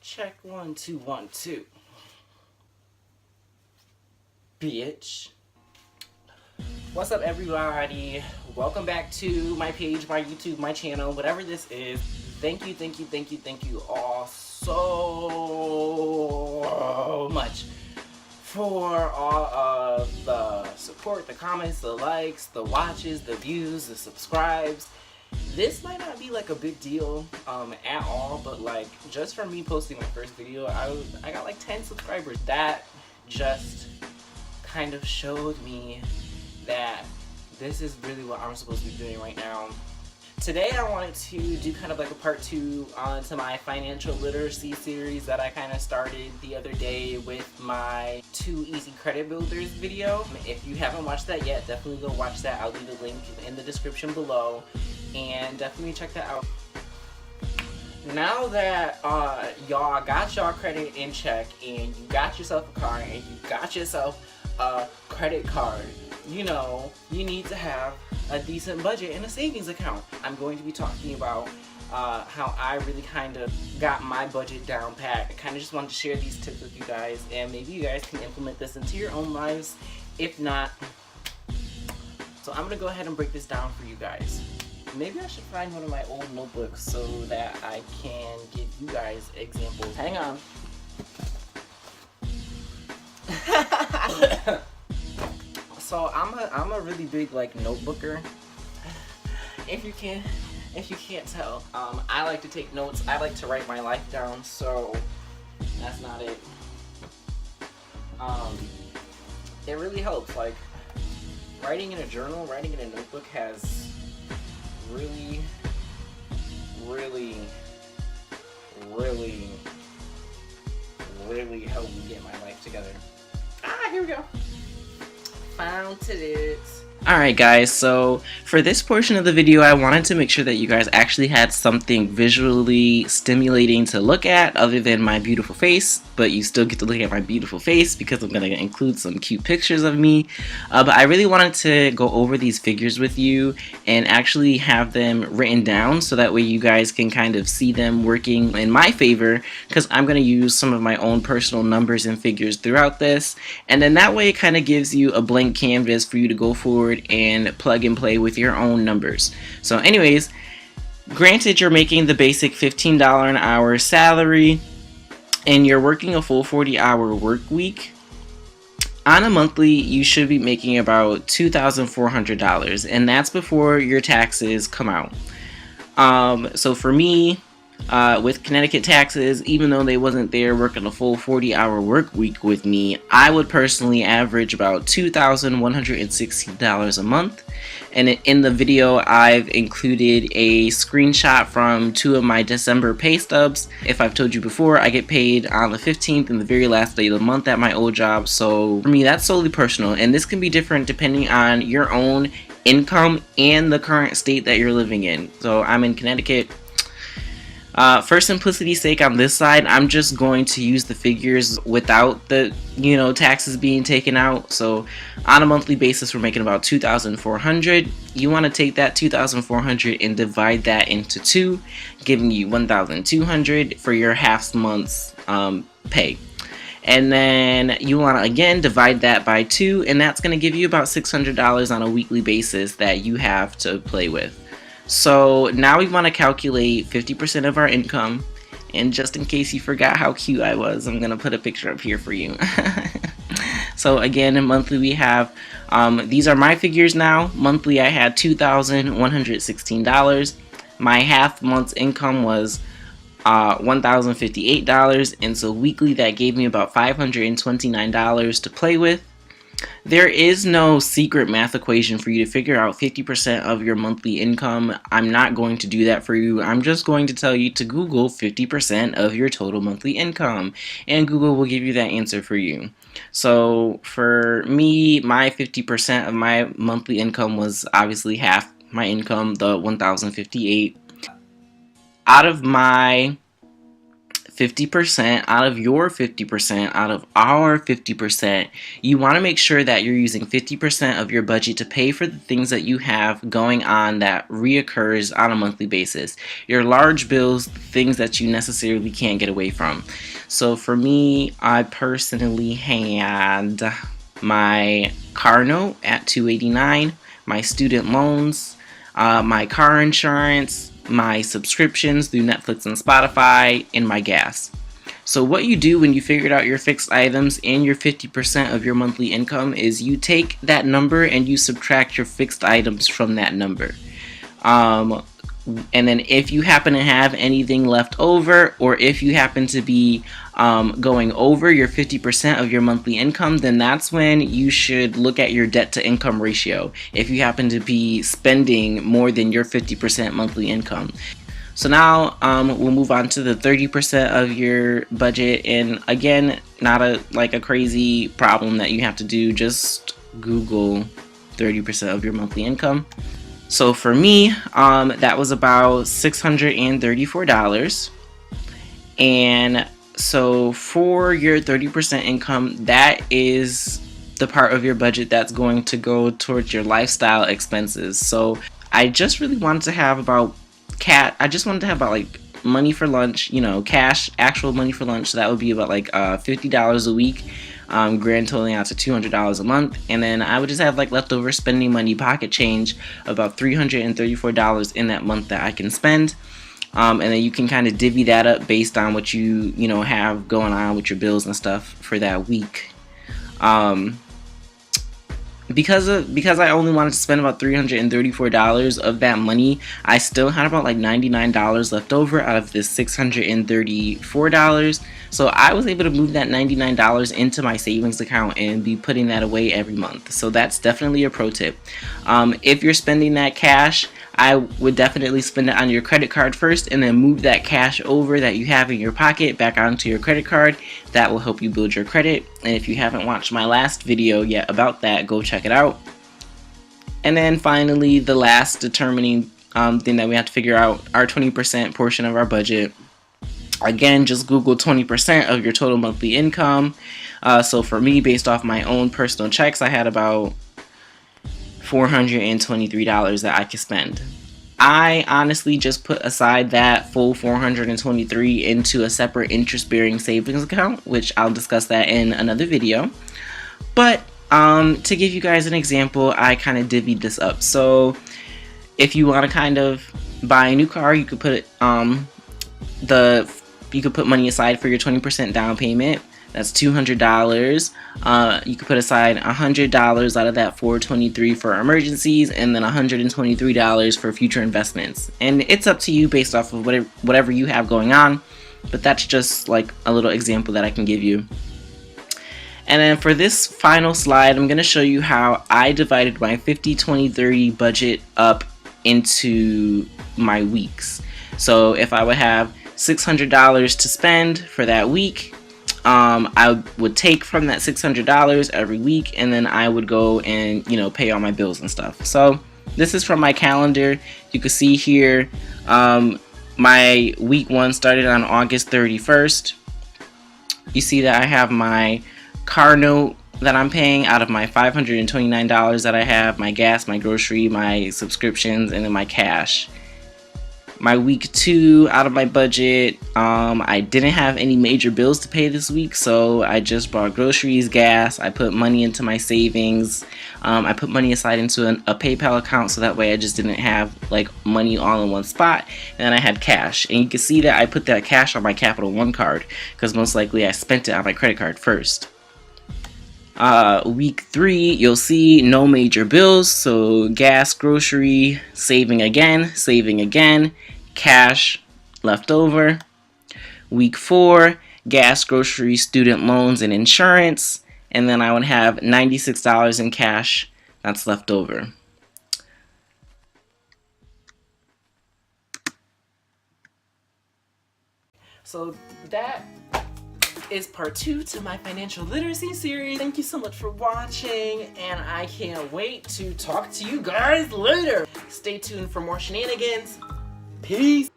Check 1 2 1 2. Bitch. What's up, everybody? Welcome back to my page, my YouTube, my channel, whatever this is. Thank you all so much for all of the support, the comments, the likes, the watches, the views, the subscribes. This might not be like a big deal at all, but like just for me posting my first video, I got like 10 subscribers. That just kind of showed me that this is really what I'm supposed to be doing right now. Today I wanted to do kind of like a part 2 to my financial literacy series that I kind of started the other day with my 2 easy credit builders video. If you haven't watched that yet, definitely go watch that. I'll leave the link in the description below, and definitely check that out. Now that y'all got y'all credit in check, and you got yourself a car, and you got yourself a credit card, you know, you need to have a decent budget and a savings account. I'm going to be talking about how I really kind of got my budget down pat. I kind of just wanted to share these tips with you guys, and maybe you guys can implement this into your own lives. If not, so I'm gonna go ahead and break this down for you guys. Maybe I should find one of my old notebooks so that I can give you guys examples. Hang on. So I'm a really big like notebooker. If you can't tell, I like to take notes. I like to write my life down. So that's not it. It really helps. Like writing in a journal, writing in a notebook has really helped me get my life together. Here we go. Found it. Alright guys, so for this portion of the video I wanted to make sure that you guys actually had something visually stimulating to look at other than my beautiful face, but you still get to look at my beautiful face because I'm going to include some cute pictures of me. But I really wanted to go over these figures with you and actually have them written down so that way you guys can kind of see them working in my favor, because I'm going to use some of my own personal numbers and figures throughout this, and then that way it kind of gives you a blank canvas for you to go forward and plug and play with your own numbers. So anyways, granted you're making the basic $15 an hour salary and you're working a full 40-hour work week, on a monthly you should be making about $2,400, and that's before your taxes come out. So for me, with Connecticut taxes, even though they wasn't there working a full 40-hour work week with me, I would personally average about $2,160 a month. And in the video, I've included a screenshot from 2 of my December pay stubs. If I've told you before, I get paid on the 15th and the very last day of the month at my old job. So for me, that's solely personal, and this can be different depending on your own income and the current state that you're living in. So I'm in Connecticut. For simplicity's sake on this side, I'm just going to use the figures without the, taxes being taken out. So on a monthly basis, we're making about $2,400. You want to take that $2,400 and divide that into 2, giving you $1,200 for your half month's pay. And then you want to again divide that by 2, and that's going to give you about $600 on a weekly basis that you have to play with. So now we want to calculate 50% of our income, and just in case you forgot how cute I was, I'm going to put a picture up here for you. So again, in monthly we have, these are my figures now. Monthly I had $2,116. My half month's income was $1,058, and so weekly that gave me about $529 to play with. There is no secret math equation for you to figure out 50% of your monthly income. I'm not going to do that for you. I'm just going to tell you to Google 50% of your total monthly income, and Google will give you that answer for you. So for me, my 50% of my monthly income was obviously half my income, the $1,058. Out of my 50% out of your 50%, out of our 50%, you want to make sure that you're using 50% of your budget to pay for the things that you have going on that reoccurs on a monthly basis. Your large bills, things that you necessarily can't get away from. So for me, I personally had my car note at $289, my student loans, my car insurance, my subscriptions through Netflix and Spotify, and my gas. So what you do when you figured out your fixed items and your 50% of your monthly income is you take that number and you subtract your fixed items from that number. And then if you happen to have anything left over, or if you happen to be going over your 50% of your monthly income, then that's when you should look at your debt to income ratio if you happen to be spending more than your 50% monthly income. So now we'll move on to the 30% of your budget, and again, not a crazy problem that you have to do. Just Google 30% of your monthly income. So for me, that was about $634. And so for your 30% income, that is the part of your budget that's going to go towards your lifestyle expenses. So I just really wanted to have about money for lunch, cash, actual money for lunch. So that would be about like $50 a week. Grand totaling out to $200 a month, and then I would just have like leftover spending money, pocket change, about $334 in that month that I can spend, and then you can kind of divvy that up based on what you have going on with your bills and stuff for that week. Because I only wanted to spend about $334 of that money, I still had about like $99 left over out of this $634. So I was able to move that $99 into my savings account and be putting that away every month. So that's definitely a pro tip. If you're spending that cash, I would definitely spend it on your credit card first, and then move that cash over that you have in your pocket back onto your credit card. That will help you build your credit. And if you haven't watched my last video yet about that, go check it out. And then finally, the last determining thing that we have to figure out, our 20% portion of our budget. Again, just Google 20% of your total monthly income. So for me, based off my own personal checks, I had about $423 that I could spend. I honestly just put aside that full $423 into a separate interest-bearing savings account, which I'll discuss that in another video. But to give you guys an example, I kind of divvied this up. So if you want to kind of buy a new car, you could put you could put money aside for your 20% down payment. That's $200. You could put aside $100 out of that $423 for emergencies, and then $123 for future investments. And it's up to you based off of whatever you have going on, but that's just like a little example that I can give you. And then for this final slide, I'm going to show you how I divided my 50-20-30 budget up into my weeks. So if I would have $600 to spend for that week, I would take from that $600 every week, and then I would go and pay all my bills and stuff. So this is from my calendar. You can see here my week 1 started on August 31st. You see that I have my car note that I'm paying out of my $529 that I have, my gas, my grocery, my subscriptions, and then my cash. My week 2 out of my budget, I didn't have any major bills to pay this week, so I just bought groceries, gas, I put money into my savings, I put money aside into a PayPal account, so that way I just didn't have like money all in one spot, and then I had cash. And you can see that I put that cash on my Capital One card, because most likely I spent it on my credit card first. Week 3, you'll see no major bills, so gas, grocery, saving again, cash left over. Week 4, gas, grocery, student loans, and insurance, and then I would have $96 in cash that's left over. So that is part 2 to my financial literacy series. Thank you so much for watching, and I can't wait to talk to you guys later. Stay tuned for more shenanigans. Peace.